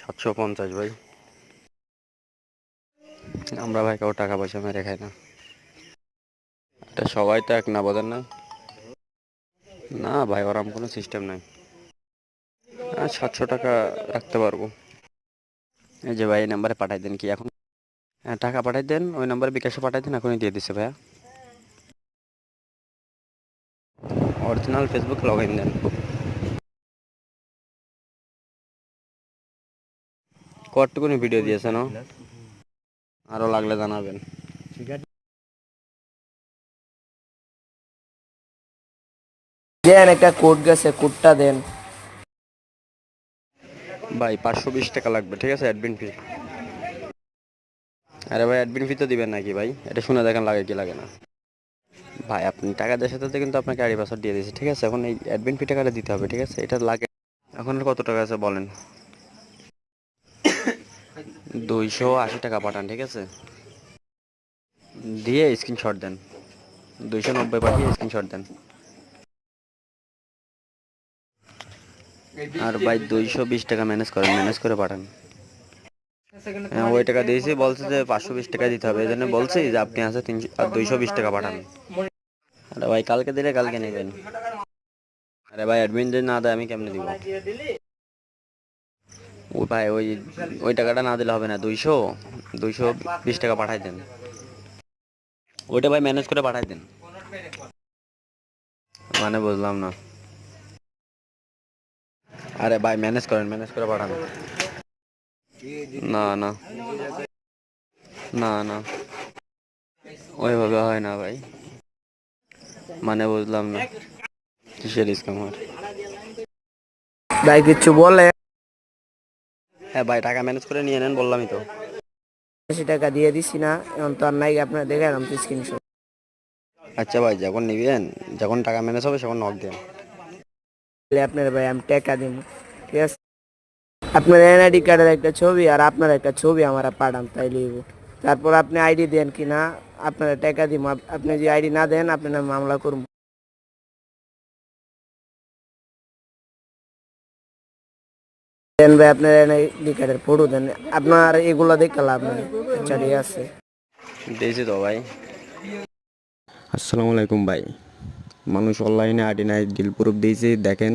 750 ভাই। আমরা ভাই কাউ টাকা পয়সা মেরে খাই না, এটা সবাই তো এক না, বোঝেন না? না ভাই, ওরকম কোনো সিস্টেম নাই। 700 টাকা রাখতে পারবো। এই যে ভাই, এই নাম্বারে পাঠাই দেন কি এখন? হ্যাঁ, টাকা পাঠাই দেন, ওই নাম্বারে বিকাশে পাঠাই দেন, এখনই দিয়ে দিচ্ছে ভাইয়া। অরিজিনাল ফেসবুক লগ ইন দেন। কতটুকুনি ভিডিও দিয়েছেন? আরও লাগলে জানাবেন। দেন একটা কোড গেছে, কোডটা দেন। ভাই 520 টাকা লাগবে, ঠিক আছে, অ্যাডমিন ফি। আরে ভাই, অ্যাডমিন ফি তো দিবেন নাকি ভাই? এটা শুনে দেখেন লাগে কি লাগে না। ভাই আপনি টাকা দেওয়ার সাথে সাথে কিন্তু আপনাকে আইডি পাসওয়ার্ড দিয়ে দিয়েছি, ঠিক আছে? এখন এই অ্যাডমিন ফি টাকাটা দিতে হবে, ঠিক আছে? এটা লাগে। এখন আর কত টাকা আছে বলেন? 280 টাকা পাঠান, ঠিক আছে? দিয়ে স্ক্রিনশট দেন। 290 পাঠিয়ে স্ক্রিনশট দেন। আর ভাই 220 টাকা ম্যানেজ করেন, ম্যানেজ করে পাঠান। হ্যাঁ, ওই টাকা দিয়েছি, বলছে যে 520 টাকা দিতে হবে, এই জন্য বলছি যে আপনি আছে 300 আর 220 টাকা পাঠান। আরে ভাই, কালকে দিলে কালকে নেবেন। আরে ভাই, অ্যাডমিন যদি না দেয় আমি কেমনে দিব? ও ভাই, ওই ওই টাকাটা না দিলে হবে না। 220 টাকা পাঠাই দেন। ওইটা ভাই ম্যানেজ করে পাঠাই দেন। মানে বুঝলাম না। আরে ভাই, ম্যানেজ করেন, ম্যানেজ করে পাঠান। না না না না, ওইভাবে হয় না ভাই। মানে বুঝলাম না, কিসের স্ক্যাম হয়? ভাই কিছু বলে। হ্যাঁ ভাই, টাকা ম্যানেজ করে নিয়ে নেন, বললামই তো। 80 টাকা দিয়ে দিছি না, এখন তো আর নাই, আপনার দেখে আমি স্ক্রিনশট। আচ্ছা ভাই, যখন নিবেন, যখন টাকা ম্যানেজ হবে তখন নক দেন। আপনার ভাই আমি টাকা দিব, ঠিক আছে? আপনার এনআইডি কার্ডের একটা ছবি আর আপনার একটা ছবি আমার পাঠান, তাই লিখব। তারপর আপনি আইডি দেন কি না, আপনার টাকা দিব। আপনি যদি আইডি না দেন, আপনার মামলা করব। দেন ভাই, আপনার এনআইডি কার্ডের ফটো দেন। আপনার এগুলো দেখে লাভ নাই। আচ্ছা ঠিক আছে। দিয়েছি তো ভাই। আসসালামু আলাইকুম ভাই। মানুষ অনলাইনে আইডি নাই, ডিল প্রুফ দিয়েছি, দেখেন।